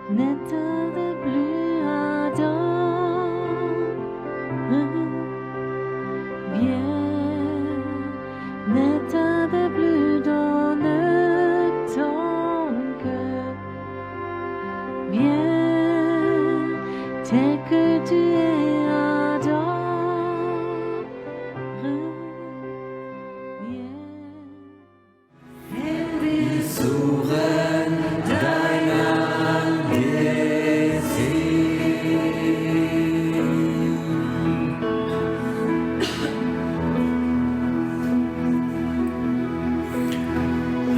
N'être plus ardent, viens, n'être plus dans ton cœur, viens, tel que tu es ardent, viens. Wir suchen dein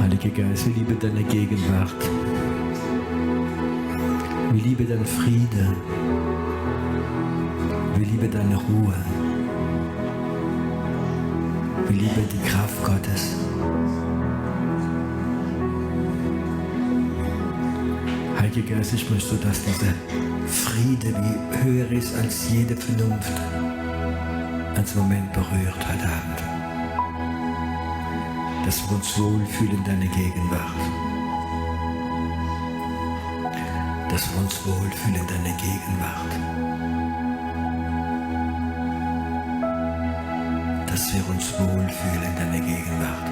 Heiliger Geist, wir lieben deine Gegenwart. Wir lieben deinen Frieden. Wir lieben deine Ruhe. Wir lieben die Kraft Gottes. Heiliger Geist, ich möchte, dass dieser Friede, wie höher ist als jede Vernunft, uns im Moment berührt heute Abend. Dass wir uns wohlfühlen in deiner Gegenwart. Dass wir uns wohlfühlen in deiner Gegenwart. Dass wir uns wohlfühlen in deiner Gegenwart.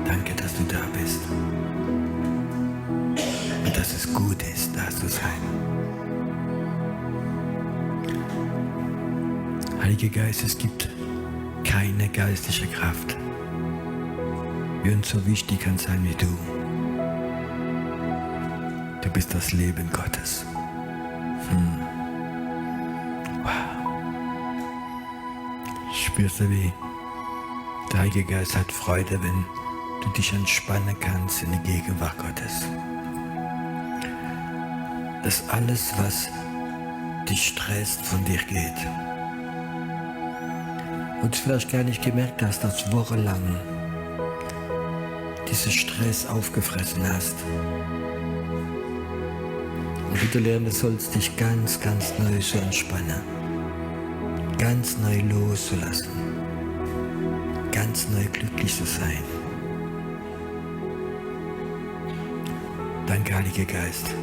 Danke, dass du da bist. Und dass es gut ist, da zu sein. Heiliger Geist, es gibt keine geistliche Kraft, die uns so wichtig kann sein wie du. Du bist das Leben Gottes. Wow. Spürst du, wie der Heilige Geist hat Freude, wenn du dich entspannen kannst in die Gegenwart Gottes. Dass alles, was dich stresst, von dir geht. Und du vielleicht gar nicht gemerkt hast, dass wochenlang diesen Stress aufgefressen hast. Und wie du lernen sollst, dich ganz, ganz neu zu entspannen. Ganz neu loszulassen. Ganz neu glücklich zu sein. Danke, Heiliger Geist,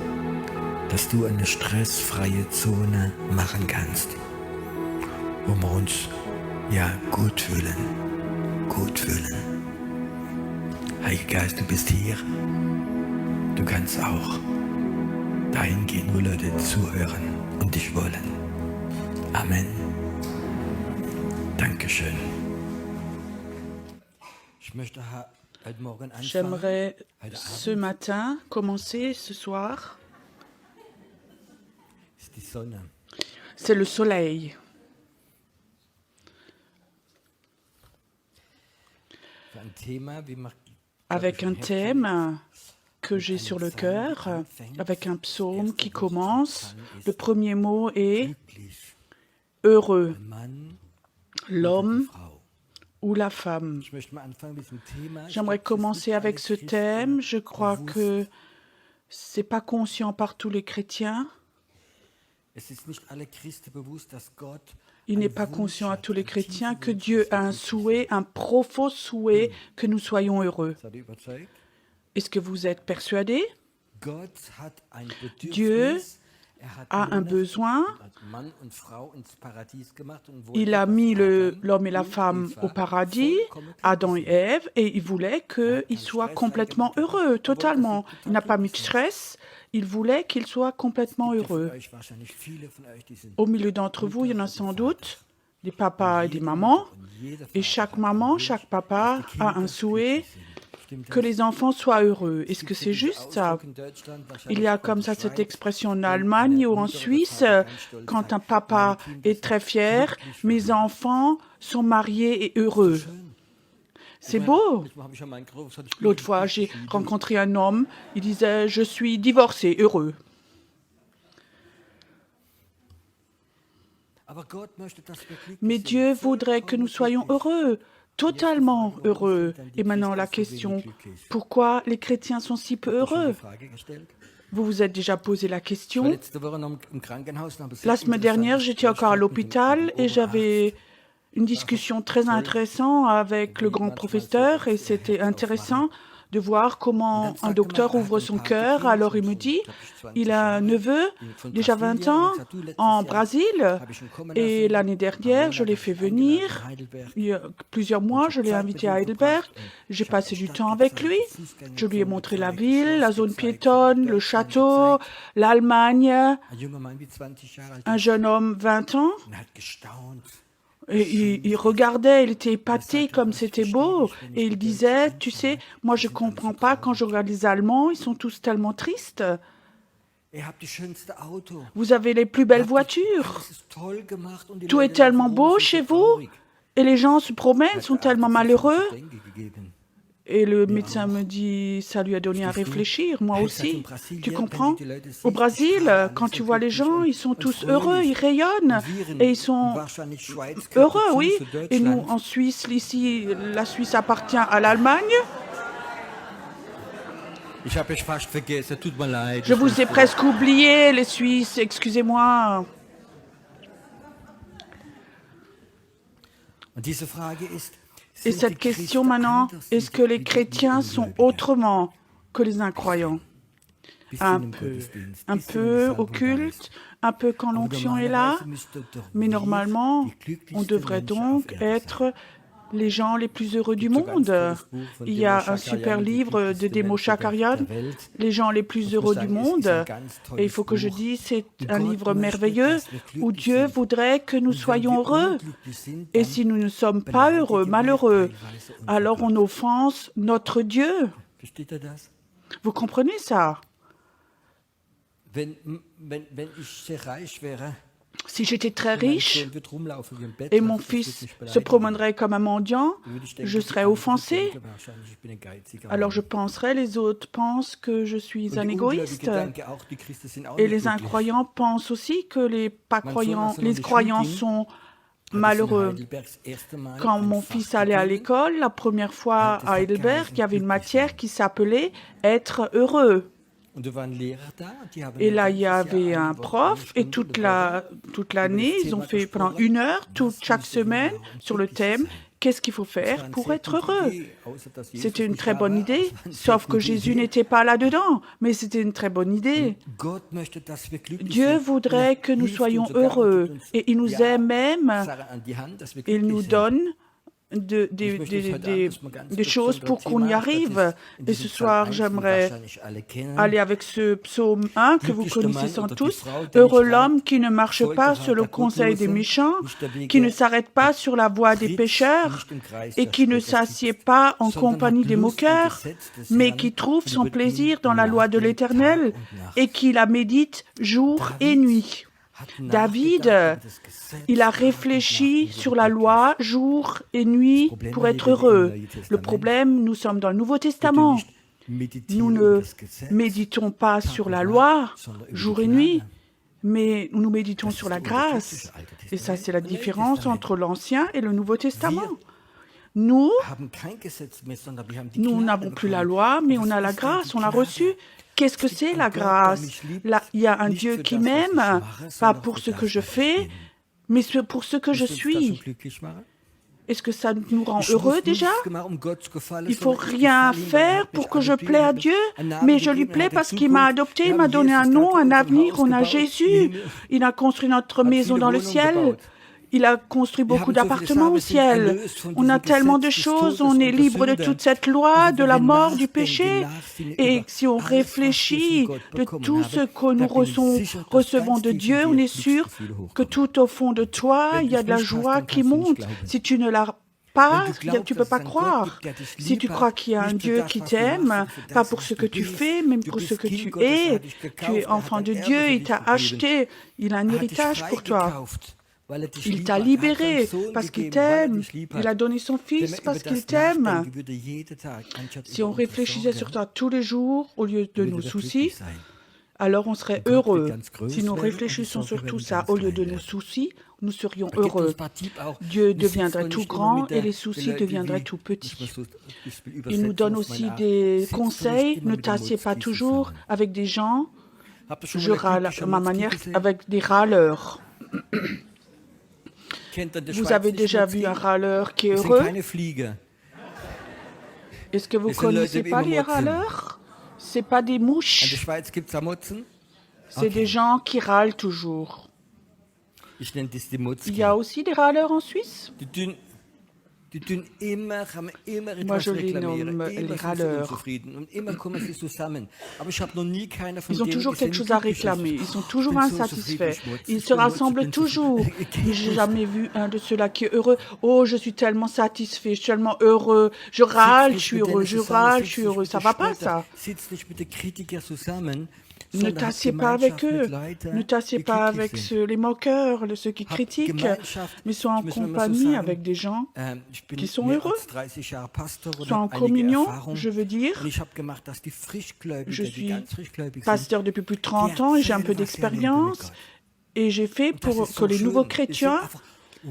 dass du eine stressfreie Zone machen kannst, wo wir uns gut fühlen. Gut fühlen. Heiliger Geist, du bist hier. Du kannst auch dahin gehen, wo Leute zuhören und dich wollen. Amen. Dankeschön. Ich möchte heute Morgen anfangen. J'aimerais ce matin commencer ce soir. Ist die Sonne. C'est le soleil. Ein Thema, wie man, Avec un thème que j'ai sur le cœur, avec un psaume qui commence. Le premier mot est heureux, Mann, l'homme Frau. ou la femme. Ich möchte mal anfangen mit diesem Thema. J'aimerais commencer avec ce thème. Je crois que c'est pas conscient par tous les chrétiens. Es ist nicht alle Christen bewusst, dass Gott Il n'est pas conscient à tous les chrétiens que Dieu a un souhait, un profond souhait que nous soyons heureux. Seid ihr überzeugt? Est-ce que vous êtes persuadés? Gott hat ein Bedürfnis. Dieu Er hat a un Männer besoin. und Mann und Frau ins Paradies gemacht und wollte, Il a dass mis Adam l'homme et la und femme Eva au paradis, vollkommen Adam et glücklich Ève, et il voulait qu'ils soient complètement heureux, totalement. Il n'a pas mis de stress, il voulait qu'ils soient complètement sind. heureux. Von euch wahrscheinlich viele von euch, die sind Au milieu d'entre vous, il y en a sans doute des papas et des mamans, et chaque maman, chaque papa a un souhait que les enfants soient heureux. Est-ce que c'est juste ça? Il y a comme ça cette expression en Allemagne ou en Suisse, quand un papa est très fier, mes enfants sont mariés et heureux. C'est beau. L'autre fois, j'ai rencontré un homme, il disait « Je suis divorcé, heureux ». Mais Dieu voudrait que nous soyons heureux, totalement heureux. Et maintenant la question, pourquoi les chrétiens sont si peu heureux? Vous vous êtes déjà posé la Ich war question. letzte Woche noch im Krankenhaus und habe La sehr semaine dernière, j'étais encore à l'hôpital et j'avais une discussion très intéressante avec le grand professeur et c'était intéressant de voir comment un docteur ouvre son cœur. Alors il me dit, il a un neveu, déjà 20 ans, en Brésil et l'année dernière, je l'ai fait venir. Il y a plusieurs mois, je l'ai invité à Heidelberg. J'ai passé du temps avec lui. Je lui ai montré la ville, la zone piétonne, le château, l'Allemagne. Ein junger Mann wie 20 Jahre alt Un jeune homme, 20 ans, und hat gestaunt. et il regardait, il était épaté comme c'était beau. Et il disait, tu sais, moi je comprends pas quand je regarde les Allemands, ils sont tous tellement tristes. Ihr habt die schönste Auto. Vous avez les plus belles voitures. Das ist toll gemacht und die Tout est Leute tellement laufen beau rum, chez sind so vous. traurig. Et les gens se promènent, sont tellement malheureux. Zu denken gegeben. Et le médecin me dit, ça lui a donné à réfléchir, moi aussi. Tu comprends? Au Brésil, quand tu vois les gens, ils sont tous heureux, ils rayonnent. Et ils sont Wahrscheinlich Schweiz gehört heureux, dazu, oui. zu Et nous, Deutschland. en Suisse, ici, la Suisse appartient à l'Allemagne. Ich habe es fast vergessen, tut mir leid. Je vous ai presque oublié, les Suisses, excusez-moi. Und diese Frage ist, Et sind cette die question Christen maintenant, anders wie est-ce die- que les wie die chrétiens sont Ungläubigen? autrement que les incroyants? Bist du Un in einem peu, Gottesdienst? un Bist du in peu der au Salbung culte, Geist? un peu quand Aber l'onction est là, normalerweise müsste doch mais wir normalement, die glücklichsten on devrait Menschen donc auf Erden sein. être les gens les plus heureux du Gibt so ein monde. ganz tolles Buch von Il y Demo a un Shakarian, super die livre de glücklichsten Demo Menschen Shakarian, der Welt. les gens les plus Ich muss heureux sagen, du es ist monde. ein ganz tolles Et il faut que je Buch. dise, c'est Und un Gott livre möchte, merveilleux dass wir où glücklich Dieu sind. voudrait que nous Und wenn soyons wir heureux. unglücklich sind, Et dann si nous ne sommes pas heureux, malheureux, alors on offense notre Dieu. versteht ihr das? Vous comprenez ça? Wenn ich sehr reich wäre, Si j'étais très mein riche Sohn wird rumlaufen wie ein et Bettler, mon das wird fils mich se beleidigen. promènerait comme un mendiant, Dann würde ich denken, je die serais anderen offensé. denken wahrscheinlich, ich bin ein geiziger Alors je Mann. penserais, les autres pensent que je suis Und un die égoïste. Ungläubigen denken auch, die Christen sind auch Et nicht les glücklich. incroyants pensent aussi que les pas Mein croyants, Sohn, als er les noch in die croyants Schule ging, sont Hat es in malheureux. Heidelberg das erste Mal Quand ein mon Fach fils allait à gegeben, l'école, la première fois das à hat Heidelberg, geheißen, il y avait une glücklich matière sein. qui s'appelait Être heureux. Und da waren Lehrer da, die haben Et ein là, il y ganzes avait Jahr, un eine Woche, prof eine et Stunde toute l'année, ils ont fait pendant 1 heure, chaque semaine, sur le thème qu'est-ce qu'il faut faire pour être heureux. C'était une très bonne idée, sauf que Jésus n'était pas là-dedans, mais c'était une très bonne idée. Dieu voudrait que nous soyons heureux et il nous aime même. Il nous donne des choses pour qu'on y arrive. Et ce soir, j'aimerais aller avec ce psaume 1 que vous connaissez sans tous. Heureux l'homme qui ne marche pas sur le conseil des méchants, qui ne s'arrête pas sur la voie des pécheurs et qui ne s'assied pas en compagnie des moqueurs, mais qui trouve son plaisir dans la loi de l'Éternel et qui la médite jour et nuit. David, il a réfléchi sur la loi jour et nuit pour être heureux. Le problème, nous sommes dans le Nouveau Testament. Nous ne méditons pas sur la loi jour et nuit, mais nous méditons sur la grâce. Et ça, c'est la différence entre l'Ancien et le Nouveau Testament. Nous n'avons plus la loi, mais on a la grâce, on l'a reçue. Qu'est-ce que c'est la grâce? Là, il y a un Dieu qui m'aime, pas pour ce que je fais, mais pour ce que je suis. Est-ce que ça nous rend heureux déjà? Il ne faut rien faire pour que je plaie à Dieu, mais je lui plais parce qu'il m'a adopté, il m'a donné un nom, un avenir, on a Jésus. Il a construit notre maison dans le ciel. Il a construit beaucoup d'appartements au ciel. On a tellement de choses, on est libre de toute cette loi, de la mort, du péché. Et si on réfléchit de tout ce que nous recevons de Dieu, on est sûr que tout au fond de toi, il y a de la joie qui monte. Si tu ne l'as pas, tu ne peux pas croire. Si tu crois qu'il y a un Dieu qui t'aime, pas pour ce que tu fais, mais pour ce que tu es enfant de Dieu, il t'a acheté, il a un héritage pour toi. Il t'a libéré parce qu'il t'aime. Il a donné son Fils parce qu'il t'aime. Si on réfléchissait sur ça tous les jours au lieu de nos soucis, alors on serait heureux. Si nous réfléchissons sur tout ça au lieu de nos soucis, nous serions heureux. Dieu deviendrait tout grand et les soucis deviendraient tout petits. Il nous donne aussi des conseils. Ne t'assieds pas toujours avec des gens Habt ihr schon Je mal eine râle typische à ma Mutzki manière gesehen? avec des râleurs. Kennt ihr den Vous avez Schweizerischen déjà vu Mutzki? un râleur qui est Das sind heureux? keine Fliege. Est-ce que vous Das sind Leute, connaissez die pas immer les motzen. râleurs? C'est pas des In der mouches, Schweiz gibt es Mutzen. c'est des gens qui râlent toujours. Ich nenne das die Il Mutzki. y a aussi des râleurs en Suisse? Die tun immer, haben immer Moi, etwas je les reklamieren, nomme immer les sind sie râleurs. unzufrieden und immer kommen sie zusammen. Aber ich habe noch nie keiner von Ils ont denen toujours gesehen, quelque die chose à glücklich ist. réclamer. Ils sont Ich toujours bin so insatisfaits. zufrieden, Schmutz. Ils Ich se bin Mutz, ich rassemblent bin toujours. zufrieden. Mais j'ai jamais vu un de ceux-là qui est heureux. Oh, je suis tellement satisfait, je suis tellement heureux. Je râle, je suis heureux. Je râle, je suis heureux. Ça va pas, ça. Sitz nicht mit den Kritikern zusammen, Ne sondern hab t'assieds pas avec Gemeinschaft eux. mit Leuten, Ne t'assieds die pas glücklich avec sind. les moqueurs, ceux qui Hab critiquent, Gemeinschaft. mais sois en Ich muss nur mal so compagnie sagen, avec des gens ich bin qui sont mehr heureux. als 30 Jahre Pastor und Sois en habe einige communion, Erfahrung. je veux dire. Und ich habe gemacht, dass die Je Frischgläubigen, die suis ganz frischgläubig sind, pasteur depuis plus de 30 ans et j'ai un peu d'expérience. Et j'ai fait und das pour ist que so les schön. nouveaux Die chrétiens, sind einfach,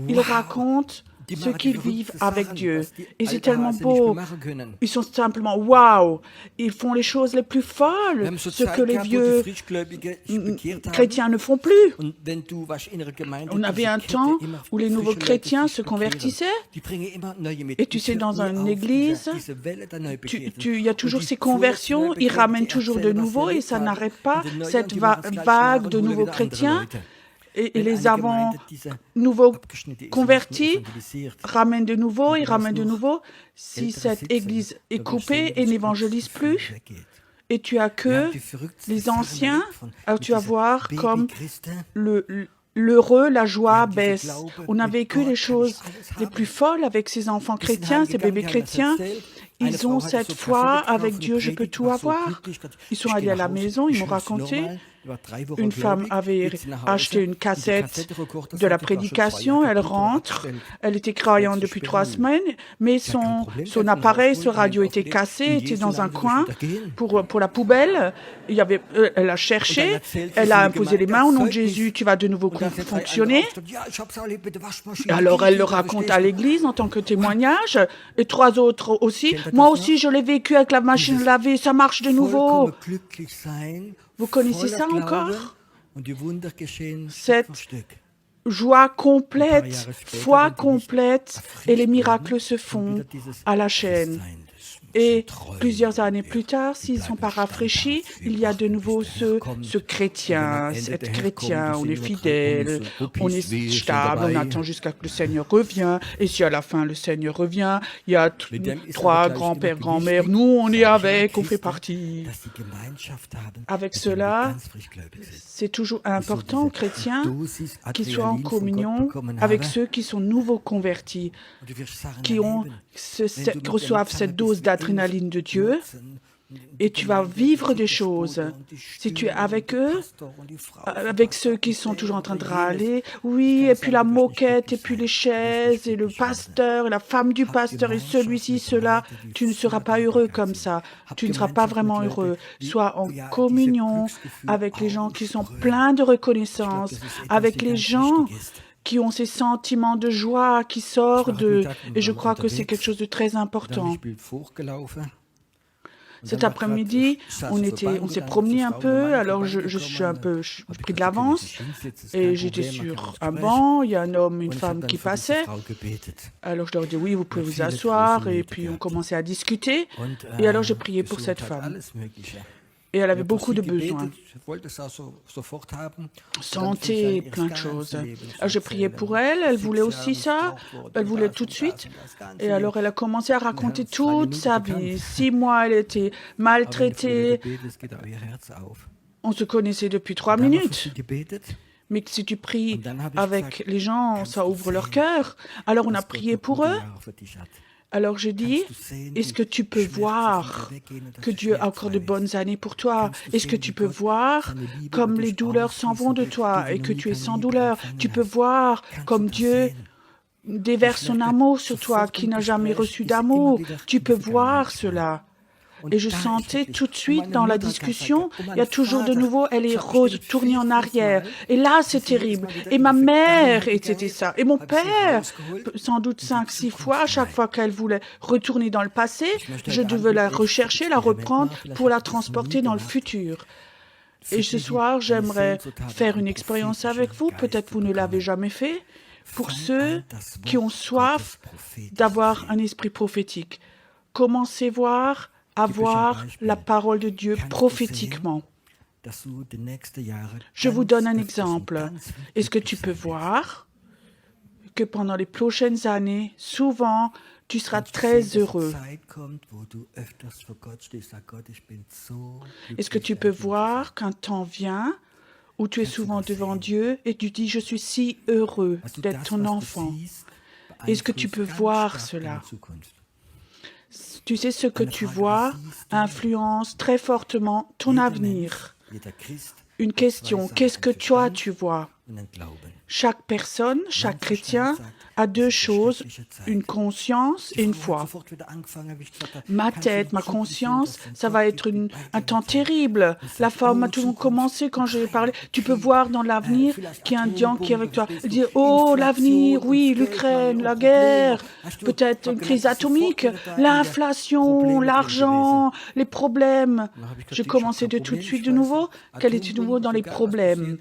ils wow, racontent die ce machen qu'ils verrückte vivent avec Sachen, Dieu. was die Et c'est alten tellement Hasen nicht mehr beau. machen können. Ils sont simplement waouh. Ils font les choses les plus Wir folles, haben so ce Zeit que les gehabt, wo die vieux Frischgläubigen sich bekehrt haben. chrétiens ne font plus. Und wenn du warst in einer Gemeinde, On avait diese un Kette temps immer où les nouveaux frische Leute chrétiens sich se bekehren. convertissaient. Die bringen immer neue mit. Et tu Es sais, hört dans nie une auf, église, diese Welle der Neubekehrten. il y a toujours Und die ces conversions, Vorgläubigen, ils ramènent die toujours de erzählen, was nouveau sie et ça erlebt n'arrête haben. pas Und die Neuen, cette die machen das Gleiche vague nach de und holen nouveaux wieder andere chrétiens. Leute. Et Wenn les eine avant Gemeinde diese nouveaux abgeschnittene ist, convertis nicht evangelisiert, ramènent de nouveau, ils Und ramènent de noch nouveau. Si ältere cette sitzen, église est da coupée verstehen et die, n'évangélise dass es viel plus, weggeht. et tu as Wir que haben die verrücktesten les Sachen anciens, erlebt von- alors mit tu vas diesen voir comme Babychristen. l'heureux, la joie haben diese baisse. Glaube, On a mit vécu Gott les kann choses ich alles les haben. plus folles avec ces enfants Die sind chrétiens, ces heimgegangen, bébés die haben das chrétiens. erzählt. Eine Ils Frau ont hatte cette so foi Kaffee gekauft avec und Dieu, je die peux Predigt tout war so avoir. glücklich, dass Ils sont ich allés gehe à la nach Hause, maison, ils ich m'ont muss raconté. normal, ich war 3 Wochen Une femme gläubig, avait jetzt nach Hause, acheté une und die cassette Kassette rekordet, de la sagt, ich war schon 2 prédication, Jahre elle kaputt, rentre, abgestellt. elle était croyante Jetzt depuis ist 3 Sperrung. semaines, mais Ja, kein Problem, son sagt, appareil, na, ce ist gut, radio nimmt était aufgelegt. cassé, In était Jesu dans un Namen will ich coin wieder gehen. pour la poubelle. Il y avait, elle a Und cherché, dann erzählt sie elle so a eine imposé les Gemeinde mains au als nom de Zeugnis. Jésus, tu vas de nouveau Und dann sind 3 andere fonctionner. aufgestanden, ja, ich hab's erlebt mit der Waschmaschine. Alors elle le Verstehst raconte du? à l'église en tant que témoignage, et 3 autres aussi. Kennt ihr Moi das aussi, je l'ai vécu avec la machine à laver, ça marche de nouveau. Vollkommen glücklich sein, Vous connaissez voller ça Glauben, encore? und die Wunder geschehen Cette Stück für Stück. Joie complète, Jahre später, foi wenn die complète, nicht et les erfrischt miracles werden, se und font wieder dieses à la chaîne. Christsein, das Et treu plusieurs années wird. plus tard, s'ils ne sont pas rafraîchis, il y a de nouveau ce chrétien, cet chrétien, on est fidèle, on est stable, on attend jusqu'à que le Seigneur revienne. Et si à la fin le Seigneur revient, il y a 3 grands-pères, grand-mères, nous on est avec, on fait partie. Dass die Gemeinschaft haben, Avec dass sie cela, ganz frischgläubig sind. c'est toujours important aux chrétiens Dosis qu'ils soient en Adrenalin von Gott communion bekommen avec haben. ceux qui sont nouveaux convertis, Und du wirst Sachen qui ont erleben. qui reçoivent cette dose d'adrénaline de Dieu, et tu vas vivre des choses. Si tu es avec eux, avec ceux qui sont toujours en train de râler, oui, et puis la moquette, et puis les chaises, et le pasteur, et la femme du pasteur, et celui-ci, cela, tu ne seras pas heureux comme ça. Tu ne seras pas vraiment heureux. Sois en communion avec les gens qui sont pleins de reconnaissance, avec les gens qui ont ces sentiments de joie qui sortent et je crois que c'est quelque chose de très important. Cet après-midi, on s'est promené un peu, alors je suis un peu j'ai pris de l'avance et j'étais sur un banc, il y a un homme, une femme qui passaient. Alors je leur dis oui, vous pouvez vous asseoir et puis on commençait à discuter et alors j'ai prié pour cette femme. Et elle avait beaucoup de besoins. Santé, plein de choses. Alors j'ai prié pour elle, elle voulait aussi ça, elle voulait tout de suite. Et alors elle a commencé à raconter toute sa vie. 6 mois, elle était maltraitée. On se connaissait depuis 3 minutes. Mais si tu pries avec les gens, ça ouvre leur cœur. Alors on a prié pour eux. Alors je dis, est-ce que tu peux voir que Dieu a encore de bonnes années pour toi? Est-ce que tu peux voir comme les douleurs s'en vont de toi et que tu es sans douleur? Tu peux voir comme Dieu déverse son amour sur toi qui n'a jamais reçu d'amour. Tu peux voir cela. Et je sentais tout de suite dans la discussion, il y a toujours de nouveau, elle est retournée en arrière. Et là, c'est terrible. Et ma mère, et c'était ça. Et mon père, sans doute 5-6 fois, à chaque fois qu'elle voulait retourner dans le passé, je devais la rechercher, la reprendre pour la transporter dans le futur. Et ce soir, j'aimerais faire une expérience avec vous. Peut-être vous ne l'avez jamais fait. Pour ceux qui ont soif d'avoir un esprit prophétique, commencez à voir la parole de Dieu prophétiquement. Je vous donne un exemple. Est-ce que tu peux voir que pendant les prochaines années, souvent, tu seras très heureux. Est-ce que tu peux voir qu'un temps vient où tu es souvent devant Dieu et tu dis « Je suis si heureux d'être ton enfant ». Est-ce que tu peux voir cela? Tu sais, ce que tu vois influence très fortement ton avenir. Une question, qu'est-ce que toi tu vois? Chaque personne, chaque chrétien a deux choses, une conscience et une foi. Ma tête, ma conscience, ça va être un temps terrible. La femme a toujours commencé quand j'ai parlé. Tu peux voir dans l'avenir qu'il y a un Dieu qui est avec toi. Il dit, oh, l'avenir, oui, l'Ukraine, la guerre, peut-être une crise atomique, l'inflation, l'argent, les problèmes. J'ai commencé de tout de suite de nouveau. Quel est de nouveau dans les problèmes?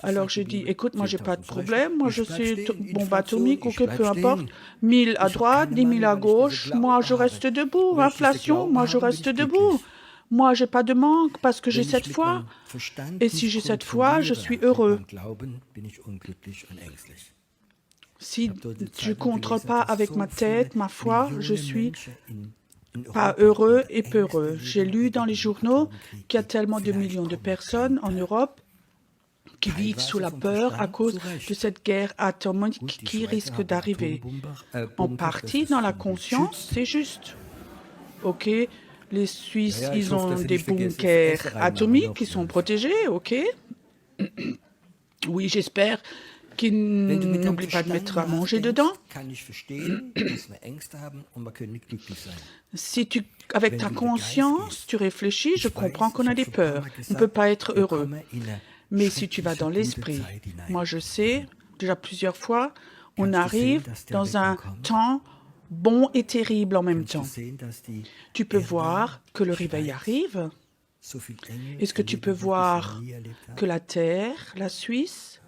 Alors j'ai dit, écoute, moi j'ai pas de problème, moi je suis bombe atomique, ok, peu importe, 1000 à droite, 10 000 à gauche, moi je reste debout, inflation, moi je reste debout. Moi j'ai pas de manque parce que j'ai cette foi. Et si j'ai cette foi, je suis heureux. Si je ne contrôle pas avec ma tête, ma foi, je suis pas heureux et peureux. J'ai lu dans les journaux qu'il y a tellement de millions de personnes en Europe qui vivent sous la peur à cause de cette guerre atomique qui risque d'arriver. En partie, dans la conscience, c'est juste. OK, les Suisses, ils ont des bunkers atomiques qui sont protégés, OK. Oui, j'espère qu'ils n'oublient pas de mettre à manger dedans. Si tu, avec ta conscience, tu réfléchis, je comprends qu'on a des peurs. On ne peut pas être heureux. Mais si tu vas dans l'esprit, moi je sais, déjà plusieurs fois, on arrive dans un temps bon et terrible en même temps. Tu peux voir que le réveil arrive. Est-ce que tu peux voir que la Terre, la Suisse,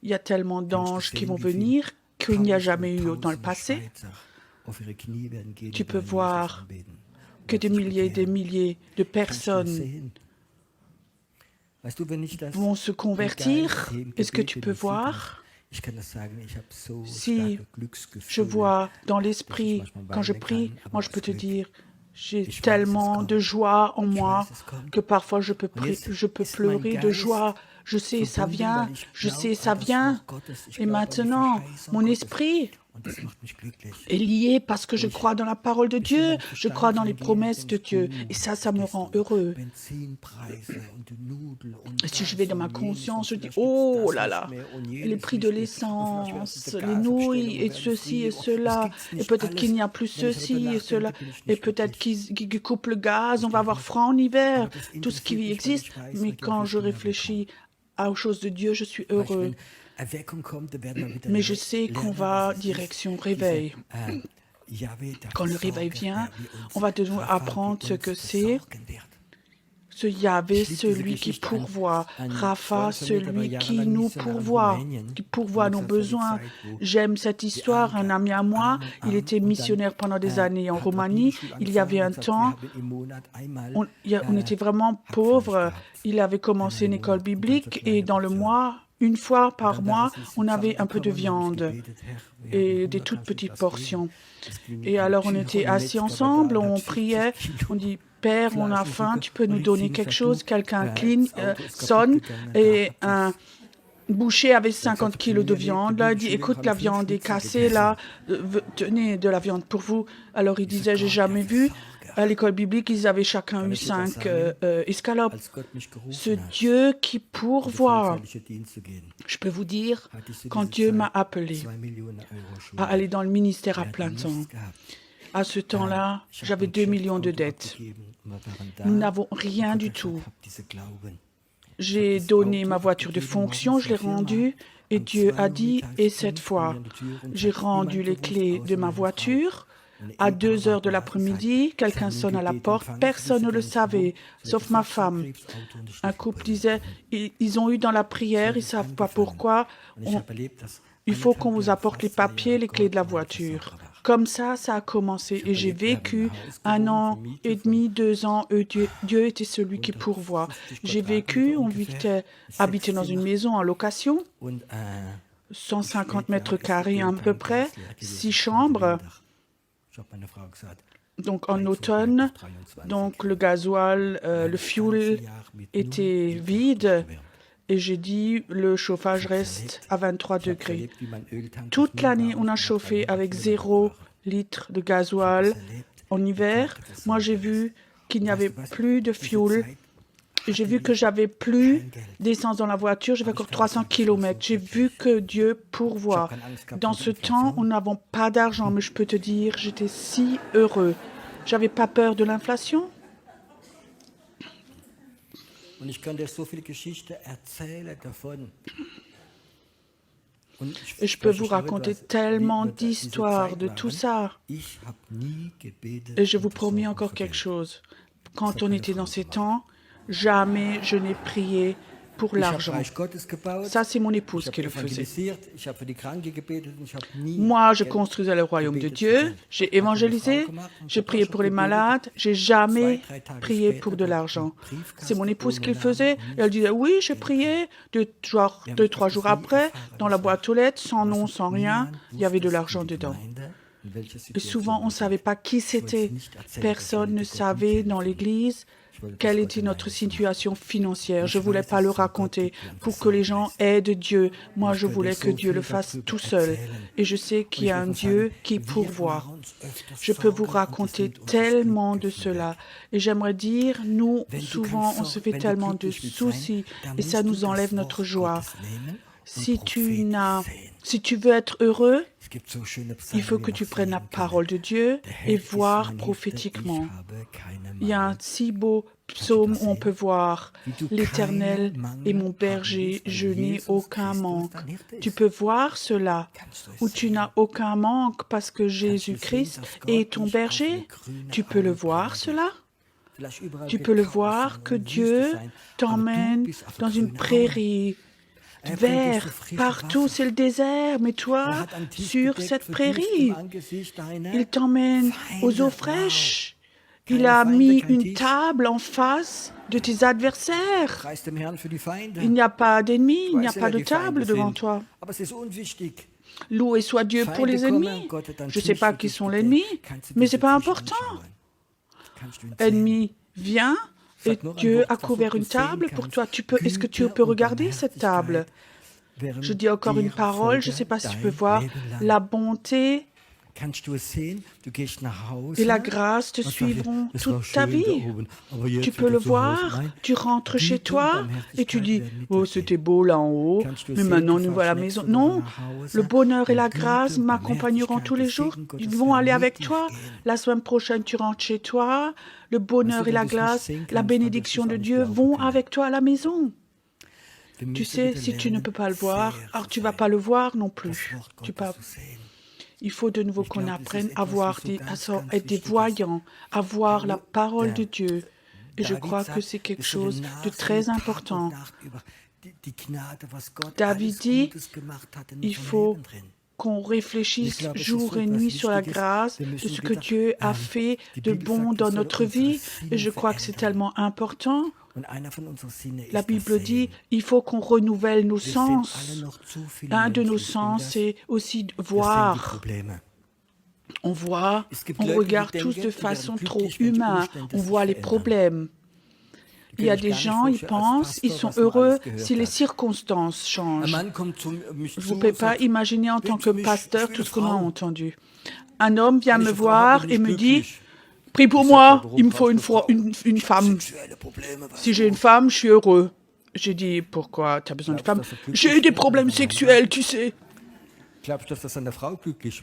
il y a tellement d'anges qui vont venir qu'il n'y a jamais eu dans le passé. Tu peux voir que des milliers et des milliers de personnes vont se convertir. Est-ce que tu peux voir? Si je vois dans l'esprit, quand je prie, moi je peux te dire, j'ai tellement de joie en moi que parfois je peux pleurer de joie. Je sais, ça vient, je sais, ça vient. Et maintenant, mon esprit est lié parce que je crois dans la parole de Dieu, je crois dans les promesses de Dieu. Et ça me rend heureux. Et si je vais dans ma conscience, je dis, oh là là, les prix de l'essence, les nouilles, et ceci et cela, et peut-être qu'il n'y a plus ceci et cela, et peut-être qu'ils coupent le gaz, on va avoir froid en hiver, tout ce qui existe. Mais quand je réfléchis aux choses de Dieu, je suis heureux. Mais je sais qu'on va direction réveil. Quand le réveil vient, on va devoir apprendre ce que c'est. Ce Yahvé, celui qui pourvoit. Rapha, celui qui nous pourvoit, qui pourvoit nos besoins. J'aime cette histoire. Un ami à moi, il était missionnaire pendant des années en Roumanie. Il y avait un temps, on était vraiment pauvres. Il avait commencé une école biblique et dans le mois, une fois par mois, on avait un peu de viande et des toutes petites portions. Et alors, on était assis ensemble, on priait, on dit, Père, on a faim, tu peux nous donner quelque chose? Quelqu'un sonne et un boucher avait 50 kilos de viande. Là, il dit, écoute, la viande est cassée, là, tenez de la viande pour vous. Alors, il disait, j'ai jamais vu. À l'école biblique, ils avaient chacun eu 5 escalopes. Ce Dieu qui pourvoit, je peux vous dire, quand Dieu m'a appelé à aller dans le ministère à plein temps, à ce temps-là, j'avais 2 millions de dettes. Nous n'avons rien du tout. J'ai donné ma voiture de fonction, je l'ai rendue, et Dieu a dit, et cette fois, j'ai rendu les clés de ma voiture, À 2 heures de l'après-midi, quelqu'un sonne à la porte. Personne ne le savait, sauf ma femme. Un couple disait, ils ont eu dans la prière, ils ne savent pas pourquoi. Il faut qu'on vous apporte les papiers, les clés de la voiture. Comme ça a commencé. Et j'ai vécu 1 an et demi, 2 ans. Dieu était celui qui pourvoit. J'ai vécu, on habitait dans une maison en location, 150 mètres carrés à peu près, 6 chambres. Donc en automne, donc le gasoil, le fuel était vide. Et j'ai dit, le chauffage reste à 23 degrés. Toute l'année, on a chauffé avec 0 litre de gasoil. En hiver, moi, j'ai vu qu'il n'y avait plus de fuel. J'ai vu que j'avais plus d'essence dans la voiture. J'avais encore 300 km. J'ai vu que Dieu pourvoit. Dans ce temps, nous n'avons pas d'argent, mais je peux te dire, j'étais si heureux. J'avais pas peur de l'inflation. Und ich kann dir so viele Geschichten erzählen davon. Et je peux vous raconter tellement d'histoires de tout ça. Et je vous promets encore quelque chose. Quand on était dans ces temps, jamais je n'ai prié pour l'argent. Ça, c'est mon épouse qui le faisait. Moi, je construisais le royaume de Dieu, j'ai évangélisé, j'ai prié pour les malades, j'ai jamais prié pour de l'argent. C'est mon épouse qui le faisait. Et elle disait, oui, j'ai prié. 2-3 jours après, dans la boîte aux lettres, sans nom, sans rien, il y avait de l'argent dedans. Et souvent, on ne savait pas qui c'était. Personne ne savait dans l'église quelle était notre situation financière. Je ne voulais pas le raconter pour que les gens aident Dieu. Moi, je voulais que Dieu le fasse tout seul. Et je sais qu'il y a un Dieu qui pourvoit. Je peux vous raconter tellement de cela. Et j'aimerais dire, nous, souvent, on se fait tellement de soucis et ça nous enlève notre joie. Si tu veux être heureux, il faut que tu prennes la parole de Dieu et voir prophétiquement. Il y a un si beau psaume où on peut voir « L'Éternel est mon berger, je n'ai aucun manque ». Tu peux voir cela, où tu n'as aucun manque parce que Jésus-Christ est ton berger. Tu peux le voir cela. Tu peux le voir que Dieu t'emmène dans une prairie vert, partout c'est le désert, mais toi, sur cette prairie, il t'emmène aux eaux fraîches. Il a mis une table en face de tes adversaires. Il n'y a pas d'ennemis, il n'y a pas de table devant toi. Loué soit Dieu pour les ennemis. Je ne sais pas qui sont les ennemis, mais ce n'est pas important. Ennemi, viens. Et Dieu a couvert une table pour toi. Est-ce que tu peux regarder cette table? Je dis encore une parole, je ne sais pas si tu peux voir. La bonté et la grâce te suivront toute ta vie. Tu peux le voir, tu rentres chez toi et tu dis « Oh, c'était beau là en haut, mais maintenant nous voilà à la maison. » Non, le bonheur et la grâce m'accompagneront tous les jours. Ils vont aller avec toi. La semaine prochaine, tu rentres chez toi. Le bonheur et la grâce, la bénédiction de Dieu vont avec toi à la maison. Tu sais, si tu ne peux pas le voir, alors tu ne vas pas le voir non plus. Il faut de nouveau qu'on apprenne à être des voyants, à voir la parole de Dieu. Et je crois que c'est quelque chose de très important. David dit, il faut qu'on réfléchisse jour et nuit sur la grâce de ce que Dieu a fait de bon dans notre vie. Et je crois que c'est tellement important. La Bible dit, il faut qu'on renouvelle nos sens. Un de nos sens, c'est aussi voir. On voit, on regarde tous de façon trop humaine. On voit les problèmes. Il y a des gens, ils pensent, ils sont heureux si les circonstances changent. Je ne peux pas imaginer en tant que pasteur tout ce qu'on a entendu. Un homme vient me voir et me dit, prie pour moi, il me faut une femme. Si j'ai une femme, je suis heureux. J'ai dit, pourquoi tu as besoin de femme? J'ai des problèmes sexuels, tu sais.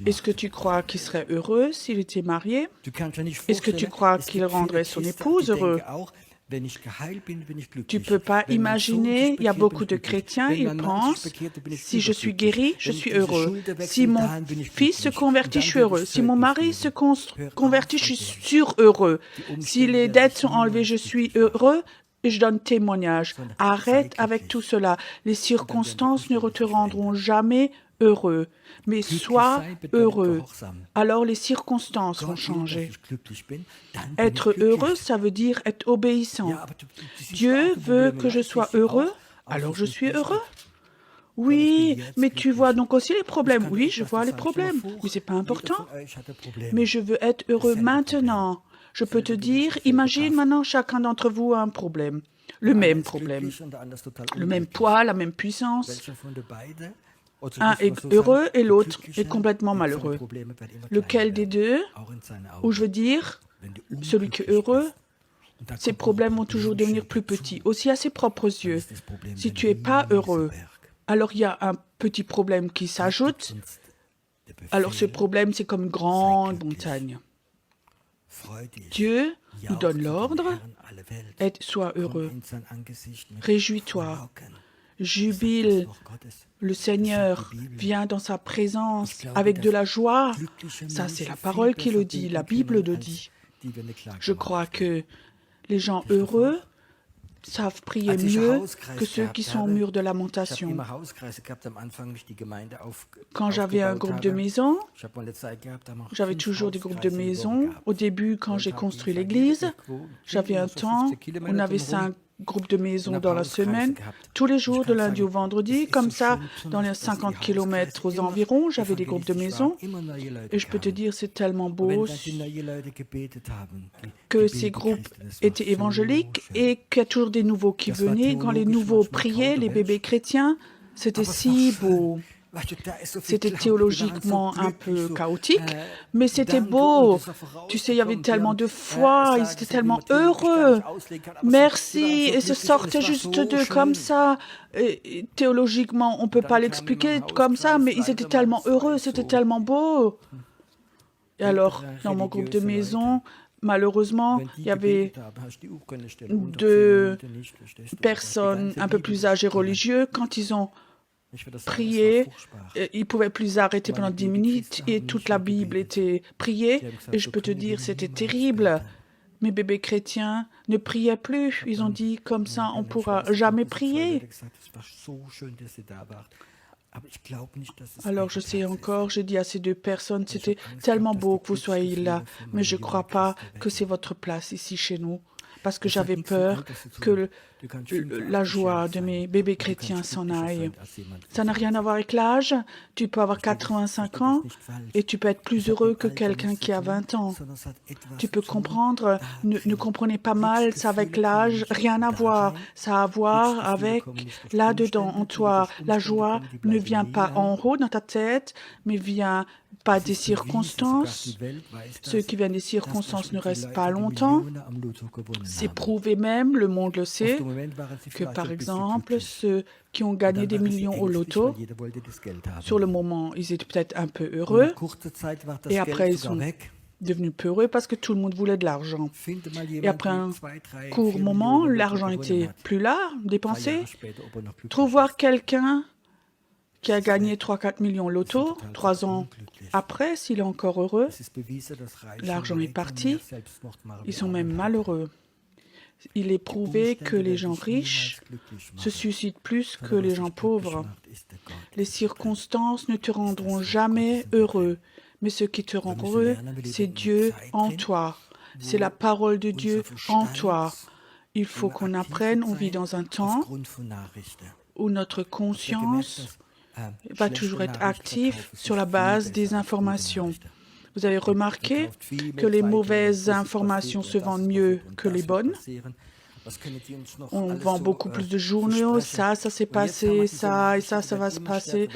Est-ce que tu crois qu'il serait heureux s'il était marié? Est-ce que tu crois qu'il rendrait son épouse heureux? Tu ne peux pas imaginer, il y a beaucoup de chrétiens, ils pensent, si je suis guéri, je suis heureux. Si mon fils se convertit, je suis heureux. Si mon mari se convertit, je suis surheureux. Si les dettes sont enlevées, je suis heureux. Et je donne témoignage. Arrête avec tout cela. Les circonstances ne te rendront jamais heureux. Mais sois heureux. Alors les circonstances vont changer. Être heureux, ça veut dire être obéissant. Dieu veut que je sois heureux, alors je suis heureux. Oui, mais tu vois donc aussi les problèmes. Oui, je vois les problèmes, mais ce n'est pas important. Mais je veux être heureux maintenant. Je peux te dire, imagine maintenant chacun d'entre vous a un problème. Le même problème. Le même poids, la même puissance. Un est heureux et l'autre est complètement malheureux. Lequel des deux, ou je veux dire, celui qui est heureux, ses problèmes vont toujours devenir plus petits, aussi à ses propres yeux. Si tu n'es pas heureux, alors il y a un petit problème qui s'ajoute. Alors ce problème, c'est comme une grande montagne. Dieu nous donne l'ordre, sois heureux, réjouis-toi, jubile, le Seigneur vient dans sa présence avec de la joie. Ça, c'est la parole qui le dit, la Bible le dit. Je crois que les gens heureux savent prier mieux que ceux qui sont au mur de lamentation. Quand j'avais un groupe de maison, j'avais toujours des groupes de maison. Au début, quand j'ai construit l'église, j'avais un temps, on avait 5 groupes de maison dans la semaine, tous les jours de lundi au vendredi, comme ça, dans les 50 km aux environs, j'avais des groupes de maison. Et je peux te dire, c'est tellement beau que ces groupes étaient évangéliques et qu'il y a toujours des nouveaux qui venaient. Quand les nouveaux priaient, les bébés chrétiens, c'était si beau. C'était théologiquement un peu chaotique, mais c'était beau. Tu sais, il y avait tellement de foi, ils étaient tellement heureux. Merci, et se sortait juste d'eux comme ça. Et théologiquement, on ne peut pas l'expliquer comme ça, mais ils étaient tellement heureux, c'était tellement beau. Et alors, dans mon groupe de maison, malheureusement, il y avait 2 personnes un peu plus âgées religieuses. Quand ils ont prié, ils ne pouvaient plus arrêter pendant 10 minutes et toute la Bible était priée. Et je peux te dire, c'était terrible. Mes bébés chrétiens ne priaient plus. Ils ont dit, comme ça, on ne pourra jamais prier. Alors je sais encore, j'ai dit à ces 2 personnes, c'était tellement beau que vous soyez là, mais je ne crois pas que c'est votre place ici chez nous. Parce que j'avais peur que la joie de mes bébés chrétiens s'en aille. Ça n'a rien à voir avec l'âge. Tu peux avoir 85 ans et tu peux être plus heureux que quelqu'un qui a 20 ans. Tu peux comprendre, ne comprenez pas mal, ça avec l'âge, rien à voir. Ça a à voir avec là-dedans, en toi. La joie ne vient pas en haut dans ta tête, mais vient pas des circonstances. Ceux qui viennent des circonstances ne restent pas longtemps. C'est prouvé même, le monde le sait, que par exemple, ceux qui ont gagné des millions au loto, sur le moment, ils étaient peut-être un peu heureux, et après, ils sont devenus peu heureux parce que tout le monde voulait de l'argent. Et après un court moment, l'argent n'était plus là, dépensé. Trouve voir quelqu'un qui a gagné 3-4 millions au loto, 3 ans après, s'il est encore heureux, l'argent est parti, ils sont même malheureux. Il est prouvé que les gens riches se suicident plus que les gens pauvres. Les circonstances ne te rendront jamais heureux, mais ce qui te rend heureux, c'est Dieu en toi. C'est la parole de Dieu en toi. Il faut qu'on apprenne, on vit dans un temps où notre conscience va toujours être active sur la base des informations. Vous avez remarqué que les mauvaises informations se vendent mieux que les bonnes. On vend beaucoup plus de journaux, ça s'est passé, ça et ça va se passer.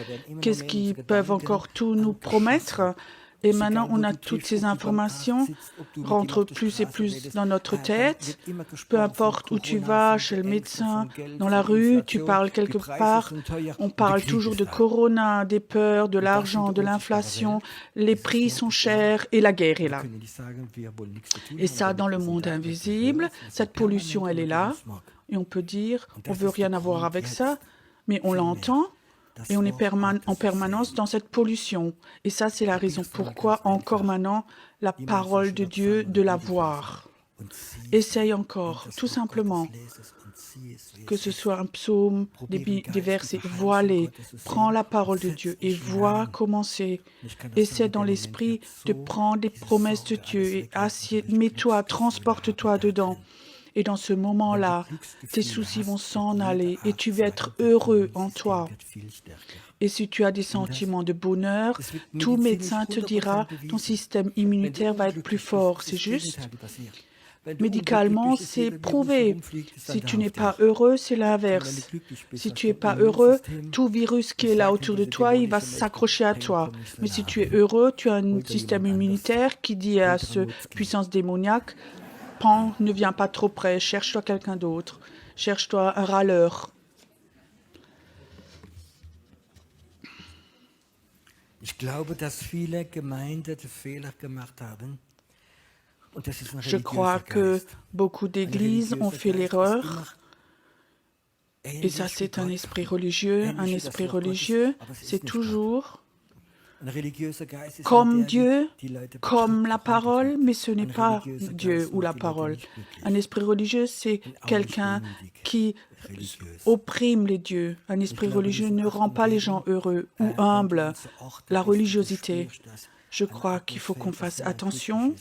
Qu'est-ce qu'ils peuvent encore tout nous promettre? Et maintenant, on a toutes ces informations, rentrent plus et plus dans notre tête. Peu importe où tu vas, chez le médecin, dans la rue, tu parles quelque part, on parle toujours de Corona, des peurs, de l'argent, de l'inflation, les prix sont chers et la guerre est là. Et ça, dans le monde invisible, cette pollution, elle est là. Et on peut dire, on ne veut rien avoir avec ça, mais on l'entend. Et on est en permanence dans cette pollution. Et ça, c'est la raison pourquoi, encore maintenant, la parole de Dieu, de la voir. Essaye encore, tout simplement. Que ce soit un psaume, des versets, vois-les. Prends la parole de Dieu et vois comment c'est. Essaie dans l'esprit de prendre les promesses de Dieu et mets-toi, transporte-toi dedans. Et dans ce moment-là, tes soucis vont s'en aller et tu vas être heureux en toi. Et si tu as des sentiments de bonheur, tout médecin te dira ton système immunitaire va être plus fort. C'est juste. Médicalement, c'est prouvé. Si tu n'es pas heureux, c'est l'inverse. Si tu n'es pas heureux, tout virus qui est là autour de toi, il va s'accrocher à toi. Mais si tu es heureux, tu as un système immunitaire qui dit à cette puissance démoniaque, Pan, ne viens pas trop près, cherche-toi quelqu'un d'autre, cherche-toi un râleur. Je crois que beaucoup d'églises ont fait l'erreur, et ça c'est un esprit religieux. Un esprit religieux, c'est toujours comme Dieu, comme la parole, mais ce n'est pas Dieu ou la parole. Un esprit religieux, c'est quelqu'un qui opprime les dieux. Un esprit religieux ne rend pas les gens heureux ou humbles. La religiosité. Je crois qu'il faut qu'on fasse attention.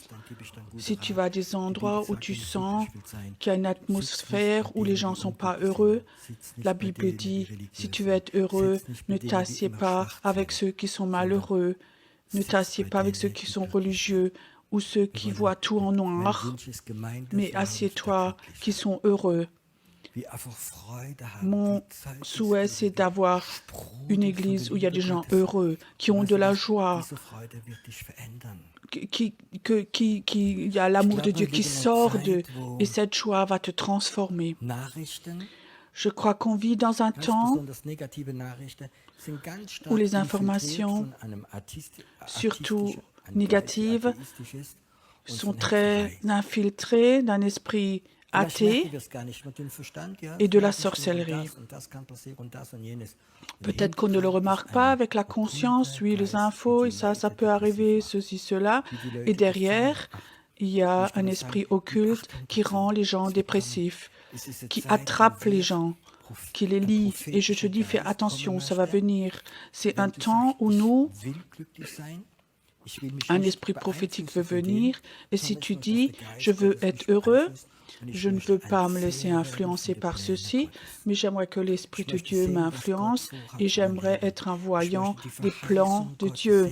Si tu vas à des endroits où tu sens qu'il y a une atmosphère où les gens ne sont pas heureux, la Bible dit, si tu veux être heureux, ne t'assieds pas avec ceux qui sont malheureux, ne t'assieds pas avec ceux qui sont religieux ou ceux qui voient tout en noir, mais assieds-toi qui sont heureux. Mon souhait, c'est d'avoir une église où il y a des gens heureux, qui ont de la joie, il y a l'amour de Dieu qui sort d'eux, et cette joie va te transformer. Je crois qu'on vit dans un temps où les informations, surtout négatives, sont très infiltrées d'un esprit athée et de la sorcellerie. Peut-être qu'on ne le remarque pas avec la conscience, oui, les infos, et ça peut arriver, ceci, cela. Et derrière, il y a un esprit occulte qui rend les gens dépressifs, qui attrape les gens, qui les lie. Et je te dis, fais attention, ça va venir. C'est un temps où nous, un esprit prophétique veut venir, et si tu dis, je veux être heureux, je ne veux pas me laisser influencer par ceci, mais j'aimerais que l'Esprit de Dieu m'influence et j'aimerais être un voyant des plans de Dieu.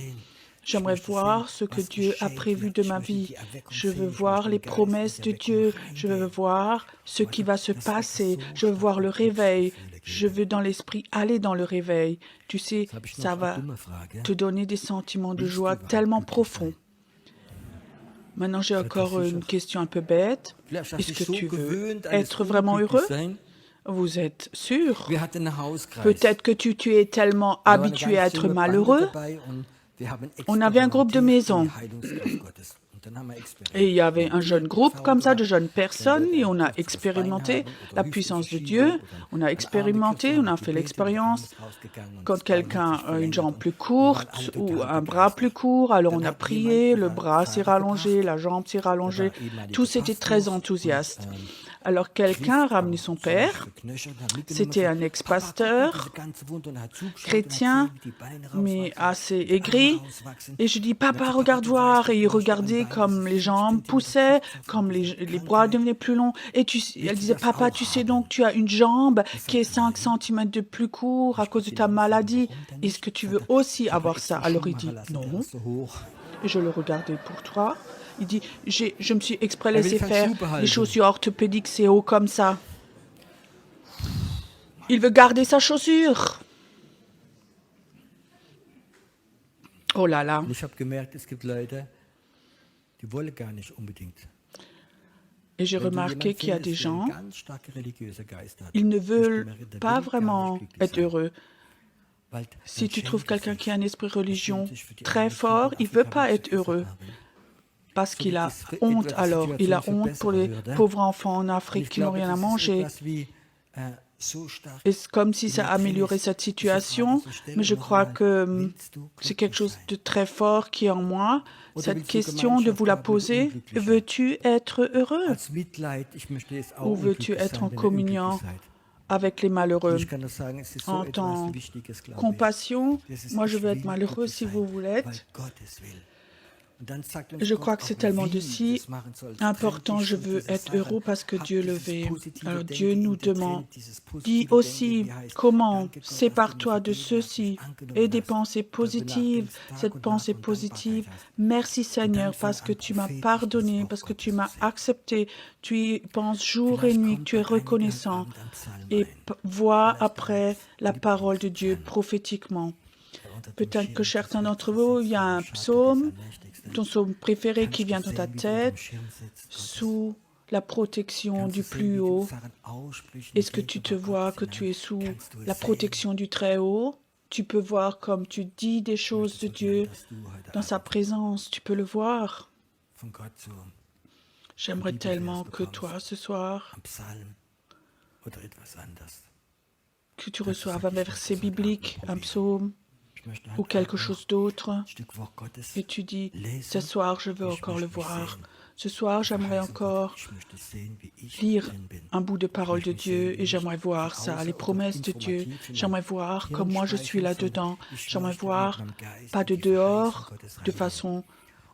J'aimerais voir ce que Dieu a prévu de ma vie. Je veux voir les promesses de Dieu. Je veux voir ce qui va se passer. Je veux voir le réveil. Je veux dans l'esprit aller dans le réveil. Tu sais, ça va te donner des sentiments de joie tellement profonds. Maintenant, j'ai encore une question un peu bête. Est-ce que tu veux être vraiment heureux? Vous êtes sûr? Peut-être que tu es tellement habitué à être malheureux. On avait un groupe de maison. Et il y avait un jeune groupe comme ça, de jeunes personnes, et on a expérimenté la puissance de Dieu. On a expérimenté, on a fait l'expérience. Quand quelqu'un a une jambe plus courte ou un bras plus court, alors on a prié, le bras s'est rallongé, la jambe s'est rallongée. Tous étaient très enthousiastes. Alors quelqu'un a ramené son père, c'était un ex-pasteur, chrétien, mais assez aigri. Et je dis, papa, regarde voir. Et il regardait comme les jambes poussaient, comme les bras devenaient plus longs. Et elle disait, papa, tu sais donc, tu as une jambe qui est 5 cm de plus court à cause de ta maladie. Est-ce que tu veux aussi avoir ça? Alors il dit, non. Et je le regardais pour toi. Il dit, je me suis exprès laissé faire les chaussures orthopédiques, c'est haut comme ça. Il veut garder sa chaussure. Oh là là. Und ich habe gemerkt, es gibt Leute, die wollen gar nicht unbedingt. Et j'ai Wenn du remarqué jemanden qu'il y a des findest, der einen gens, ganz starken religiösen Geist hat, ils ne wirst du veulent merken, der pas will gar vraiment nicht glücklich être sein. heureux. Weil Si dann tu trouves schämt er quelqu'un sich. qui a un esprit religion sich für die très armen Kinder fort, in il ne veut Afrika, pas die être zu essen heureux. haben. Parce So qu'il gibt a es honte etwas alors. Il a Situationen für honte pour bessere les Würde. pauvres enfants en Und Afrique ich qui n'ont glaube, rien à das ist manger. etwas wie so stark. Et c'est comme si wie ça du améliorait trinkst. cette Diese situation, Frage zu stellen, mais je noch crois einmal, que willst du c'est quelque glücklich chose sein? de très fort qui est en moi. Oder Cette willst du question de Gemeinschaft vous la haben und poser, unglücklich sein? veux-tu être heureux Als Mitleid, ich möchte jetzt auch ou veux-tu unglücklich être en sein, wenn ihr communion unglücklich seid. avec les Und malheureux? ich kann das sagen, es ist so En etwas tant Wichtiges, glaube ich. compassion, Das ist, moi je ich veux être will malheureux glücklich si sein, vous voulez weil être. Gott es will. Und dann sagt uns Je Gott crois que auch, c'est tellement wie de du si das machen sollst. important, Trennt je dich von veux dieser être Sache. heureux parce que Hab Dieu le dieses veut. positive Alors Denken Dieu nous in dir drin, demande, dieses dis positive aussi Denken, wie heißt, comment danke Gott, dass du sépare-toi mir de vergeben hast, ceci mich angenommen et des hast, pensées darüber positives, nachdenkst, Tag cette und pensée Nacht und positive. Dankbarkeit hast. Merci Und dann Seigneur fang parce que an, tu m'as prophetisch das pardonné, Wort parce que tu Gottes m'as zu sehen. accepté, tu y penses jour et Vielleicht nuit, que kommt tu es bei einigen heute reconnaissant Abend ein Psalm et rein. vois Vielleicht après bereits la in die parole de Dieu Predigtpsalmen. prophétiquement. Unter dem Peut-être que Schirm des certains d'entre Richters vous, sitzt, il y a wo un Schatten des psaume, Allmächtigsten. ton psaume préféré qui Kannst du vient dans ta sehen, wie du unter dem tête, Schirm sitzt, Gottes? sous la protection Kannst du du sehen, plus wie du haut. Sachen aussprichst Est-ce und que gehst tu te aber vois Gottes que tu hinein? es sous Kannst du es la sehen? protection du Très-Haut? Tu peux voir comme tu dis des Ich möchte choses de so gern, Dieu dass du heute dans sa Abend présence. Tu peux le voir. von Gott so J'aimerais Bibelvers tellement que bekommst, toi, ce soir, am Psalm oder etwas anders. que tu Dazu reçoives sag un ich, ich verset möchte es heute Abend biblique, un probieren. psaume Ich möchte ou heute quelque Abend chose noch d'autre. ein Stück Wort Gottes Et tu dis, ce lesen. soir, je veux Ich encore le möchte mich voir. sehen, Ce soir, die j'aimerais Verheißung Gottes. encore Ich möchte sehen, wie ich lire drin bin. un bout de Ich parole möchte de mich Dieu sehen, et wie ich j'aimerais voir von ça, außen les oder promesses de Dieu. informativ in J'aimerais mein voir Hirn comme moi je suis speichern, là-dedans. sondern ich J'aimerais möchte mit voir, meinem Geist pas in de die Verheißung dehors, Gottes de reingehen. façon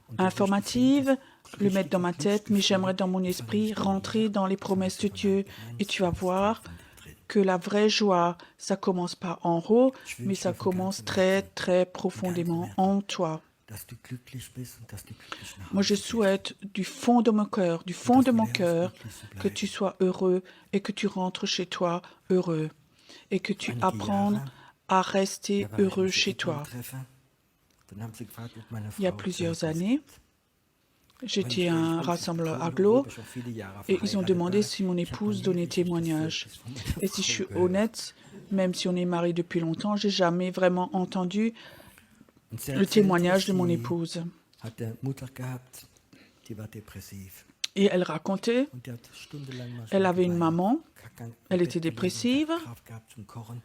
Und du wirst sehen, informative, das le mettre dans ma richtige tête, mais Glücksgefühl j'aimerais dans mon ist aber esprit nicht in rentrer mir, dans les sondern promesses es de ist aber Dieu. ganz, Et tu vas ganz tief voir in dir drin. que la vraie joie, ça commence pas en haut, Ich mais wünsche ça dir von commence ganzem très, Herzen, très von ganzem profondément Herzen, en toi. dass du glücklich bist und dass du glücklich nach Moi, je Hause gehst. souhaite du fond de mon cœur, du Und fond dass de du mon lernst, cœur, glücklich zu que bleiben. tu sois heureux et que tu rentres chez toi heureux et que tu Einige apprennes Jahre, à rester da war ich heureux im chez toi. Treffen. Dann haben sie gefragt, ob meine Il y a Frau plusieurs Zeugnis années, gibt. j'étais à Weil un ich rassembleur betrogen, à Glo obwohl ich schon viele Jahre et ils ont verheiratet demandé war. si mon Ich habe épouse noch nie donnait richtig das témoignage. Zeugnis von meiner Et si je Frau suis gehört. honnête, même si on est mariés depuis longtemps, j'ai jamais vraiment entendu Und sie le erzählte, témoignage de mon sie épouse. hatte Mutter gehabt, die war depressiv. Et elle racontait, Und die hat stundenlang mal elle avait une geweint, maman, kackend im elle Bett était gelegen, dépressive, hat Kraft gehabt zum Kochen.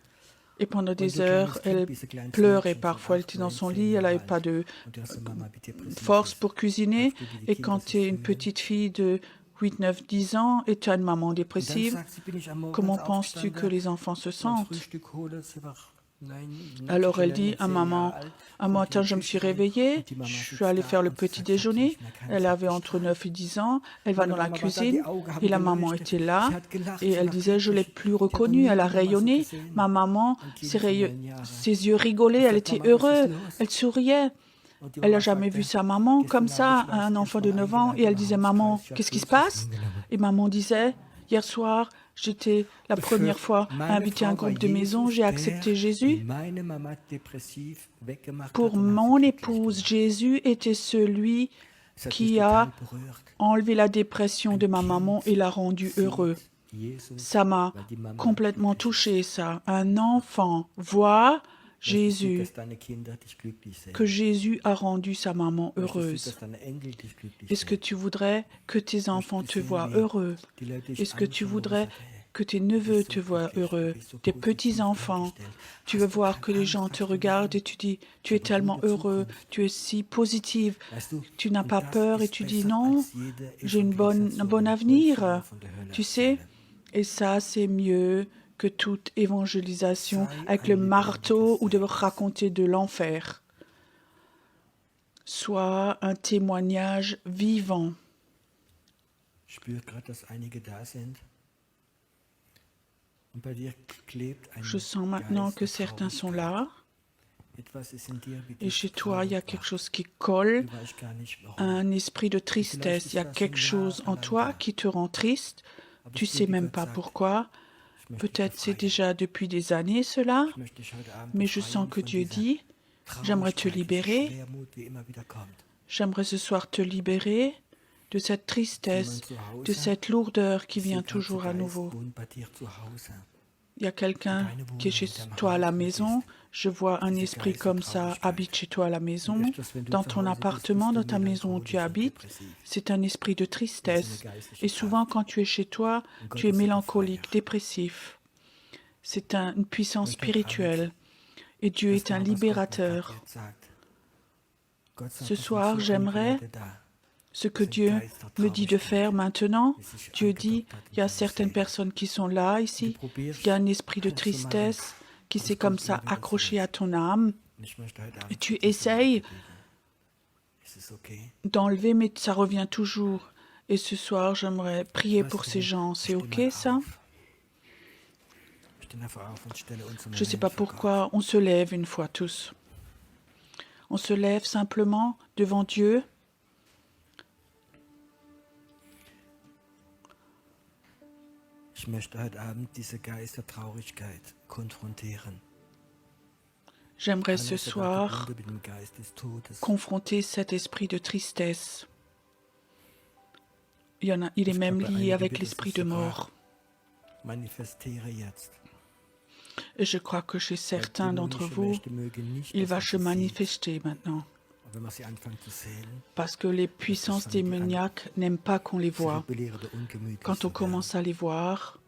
et pendant Und des ihr heures, kleines Kind, elle wie sie kleines pleurait Mädchen von parfois, elle 8, était dans 9, son 10 lit, elle Jahre n'avait alt. pas de Und du hast eine Mama, wie depressiv force ist. pour cuisiner. Darfst du dir die Et Kinder quand tu es sich une fühlen? petite fille de 8, 9, 10 ans et tu as une maman Und dann dépressive, sagt sie, bin ich am Morgen comment penses-tu que aufgestanden, les enfants se mein sentent? Frühstück hole, sie war nein, Alors elle dit nicht à 10 maman, Jahre alt, un kommt in matin die je me suis Küche rein réveillée, und die Mama je sitzt suis allée da faire le und sie petit sagt, ich habe déjeuner, nicht mehr keine elle Zeit avait entre geschlafen. 9 et 10 ans, elle va Meine dans la Mama war da, cuisine die Augen haben et la maman geleuchtet. était là Sie hat gelacht, et sie elle war disait je l'ai glücklich. plus Ich habe noch reconnue, nie elle a meine Mama so rayonné, gesehen. ma maman, Ein Kind von 9 Jahren. ses yeux rigolaient, Ich elle sag, était Mama, was ist heureuse, los? elle souriait. Und die Elle n'a Mama jamais vu sagte, sa maman comme gestern Abend ça, war ich un enfant de erstmal 9 ans, et elle eingeladen disait im maman, Hauskreis, ich habe qu'est-ce qui se Grüße passe? hingenommen. Et maman disait, hier soir, j'étais la première fois invitée à un groupe de maison, j'ai accepté Jésus. Meine Mama depressiv weggemacht Pour hat und hat mon sie glücklich épouse, gemacht. Jésus était celui Das hat mich qui total a berührt. enlevé la dépression de ma maman et l'a rendu Sieht heureux. Jesus, Ça m'a weil die Mama complètement glücklich ist. touché, ça. Un enfant voit Weißt du, Jésus, dass deine Kinder dich glücklich sehen. que Jésus a rendu sa maman Weißt du, heureuse. dass deine Enkel dich glücklich Est-ce que sehen. tu voudrais que tes enfants te voient heureux? Die Leute dich Est-ce que tu anschauen und voudrais sagen, hey, que tes du neveux bist te so voient glücklich, du heureux? bist so Tes positiv petits-enfants? eingestellt. Tu Hast veux du voir keine que les Angst, gens hast te du regardent Sorgen? et tu dis, tu Ich es habe tellement eine gute heureux, Zukunft. tu es si positive, Weißt du, tu n'as und pas das peur et ist tu dis besser non, als jede j'ai un Evangelisation, bon die avenir, Volksfrau von der Hölle tu sais. erzählen. Et ça, c'est mieux que toute évangélisation Sei avec ein le marteau lebendiges ou de Zeugnis. raconter de l'enfer. Sois un témoignage vivant. Ich spüre gerade, dass einige da sind. Und bei dir klebt ein Je sens maintenant Geist que der certains sont Traurigkeit. là. Etwas ist in dir, wie Et dich chez toi, il y a traurig quelque macht. chose qui colle, Du weißt gar nicht, warum. un esprit de tristesse. Il y a quelque chose en toi qui te rend triste. Tu sais même pas pourquoi. Ich möchte dich Peut-être c'est befreien. déjà depuis des années cela, Ich möchte dich heute Abend mais je befreien sens que von Dieu dieser dit, J'aimerais te Traurigkeit, libérer. Schwermut, wie immer wieder kommt. J'aimerais ce soir te libérer de cette tristesse, Jemand zu de Hause? cette lourdeur qui Ich sehe vient gerade, toujours à Geist nouveau. wohnt bei dir zu Hause. Il y a quelqu'un qui est chez toi à la maison. Je vois un esprit comme ça habite chez toi à la maison. Dans ton appartement, dans ta maison où tu habites, c'est un esprit de tristesse. Et souvent, quand tu es chez toi, tu es mélancolique, dépressif. C'est une puissance spirituelle. Et Dieu est un libérateur. Ce soir, j'aimerais ce que Dieu me dit de faire maintenant. Dieu dit, il y a certaines personnes qui sont là, ici. Il y a un esprit de tristesse qui s'est comme ça accroché à ton âme. Et tu essayes d'enlever, mais ça revient toujours. Et ce soir, j'aimerais prier pour ces gens. C'est OK, ça? Je ne sais pas pourquoi on se lève une fois tous. On se lève simplement devant Dieu. Ich möchte heute Abend diese Geist der Traurigkeit konfrontieren. J'aimerais ce Alles sogar soir verbunden mit dem Geist des Todes. confronter cet esprit de tristesse. Il est même glaube, lié einige avec wird es l'esprit de sogar mort. Manifestiere jetzt. Et je crois que chez certains d'entre vous, il va se manifester maintenant. Wenn man sie anfängt zu sehen, Parce que les puissances démoniaques n'aiment pas qu'on les sie voit. rebellieren oder ungemütlich Quand on zu werden. commence à les voir,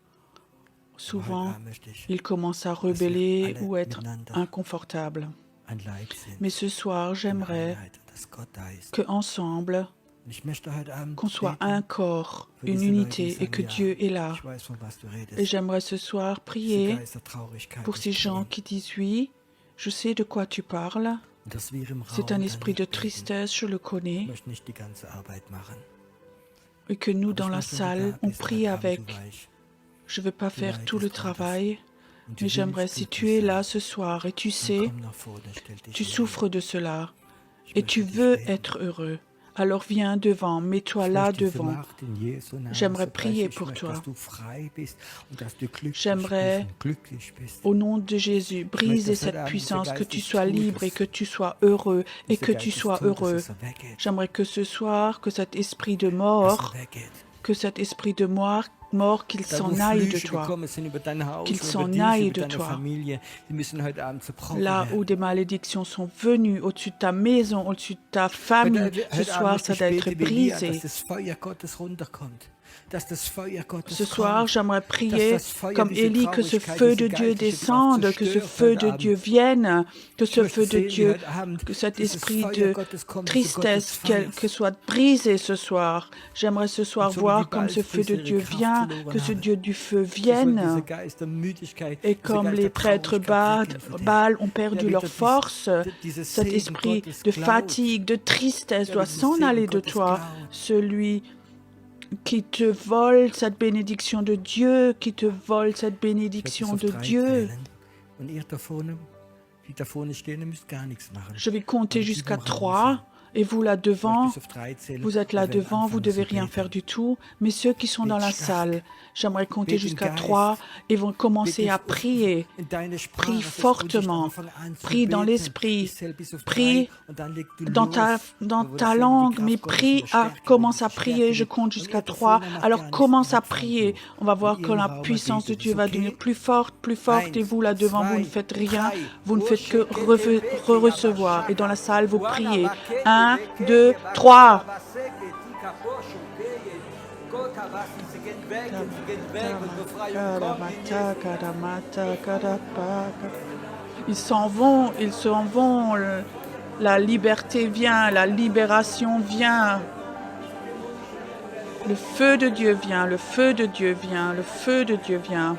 souvent, Heute Abend möchte ich ils commencent à rebeller alle ou être miteinander inconfortables. ein Leib sind. Mais ce soir, in j'aimerais Einheit, dass Gott da ist. qu'ensemble, Und ich möchte heute Abend qu'on soit beten un corps, für une diese Leute, die unité, et sagen, que ja, Dieu est là. ich weiß, von was du redest. Et j'aimerais ce soir Diese prier Geist der Traurigkeit pour ist ces gens drin. qui disent oui, je sais de quoi tu parles. Und dass wir im C'est Raum un esprit de dann nicht beten. tristesse, je le Ich connais. möchte nicht die ganze Arbeit machen. Et que nous, Aber dans ich la möchte, wenn du salle, da on bist, prie heute Abend, avec. du weißt, Je ne veux pas faire tout le travail, und du mais j'aimerais, willst si glücklich tu es sein, là ce soir et tu dann sais, komm nach vorne, stell dich tu hier souffres de cela hin. et Ich tu möchte dich veux beten. être heureux, alors viens devant, mets-toi Ich là möchte diese devant. Macht in Jesu Namen J'aimerais zerbrechen. prier Ich pour möchte, toi. dass du frei bist und dass du glücklich J'aimerais, bist und glücklich bist. au nom de Jésus, briser cette puissance, que tu sois libre et que tu sois heureux et Dieser que Geist tu des sois Todes, heureux. dass er weggeht. J'aimerais que ce soir, que cet esprit de Dass mort, er weggeht. que cet esprit de mort, qu'il Da, wo s'en aille de Flüche toi. gekommen sind über dein Haus, Qu'il über s'en dich, aille über de deine toi. Familie, die müssen heute Abend zerbrochen Là où werden. des malédictions sont venues au-dessus de ta maison, au-dessus de ta famille, ce Heute Abend soir, möchte ça ich doit être beten wie Elia, brisé. dass das Feuer Gottes runterkommt. Dass das Feuer Gottes Ce soir, kommt. j'aimerais prier das Feuer, comme diese Élie, que ce Traurigkeit, feu diese de Dieu geistliche descende, Kraft que ce zerstört feu heute de Abend. Dieu vienne, que Ich ce möchte feu de sehen, wie Dieu, heute Abend que cet dieses esprit Feuer de Gottes kommt, tristesse, diese Gottesfeuers. que soit brisé ce soir. J'aimerais ce soir Und so wie voir die comme ce feu de Baalspriester Dieu ihre Kraft vient, verloren que ce haben. Dieu du feu So soll vienne. dieser Geist der Müdigkeit, Et dieser comme Geist les der prêtres Traurigkeit weggehen von dir. Baal ont Ja, perdu leur wieder force, dieses cet Segen esprit Gottes de klaut. fatigue, de tristesse Ja, doit diesen s'en Segen aller de Gottes toi. klaut. Celui qui te vole cette bénédiction de Dieu, qui te vole cette Ich werde bis bénédiction auf de 3 Dieu. zählen. Und ihr da vorne, die da vorne stehen, ihr müsst gar nichts machen. Je vais compter Aber die jusqu'à im Raum 3. sind. Et vous là Ich werde devant, bis auf 3 zählen. vous êtes là Wir werden devant, vous anfangen devez zu rien beten. faire du tout. Mais ceux qui sont dans la Bete stark. salle, j'aimerais compter Bete in jusqu'à Geist. 3 et vont commencer Bete à prier. in deine Sprache, Prie das ist fortement. unsichtbar. Fang an zu Prie dans beten. l'esprit. Ich zähle bis auf 3 Prie und dann leg du dans los. ta Da, wo langue, der Segen, die mais Kraft Gottes prie, und der Stärke commence à und die prier, Stärke je wird. compte Und jusqu'à ihr da 3, vorne macht alors gar nichts, commence ihr à habt Fang prier. durch. On va voir Und que ihr im la Raum puissance de betet. Dieu Ist va okay? devenir plus forte et vous là devant, vous ne 2, faites rien, 3. vous ne faites que recevoir. Et dans la salle, vous priez. 1, 2, 3. Ils s'en vont, ils s'en vont. La liberté vient, la libération vient. Le feu de Dieu vient, le feu de Dieu vient, le feu de Dieu vient.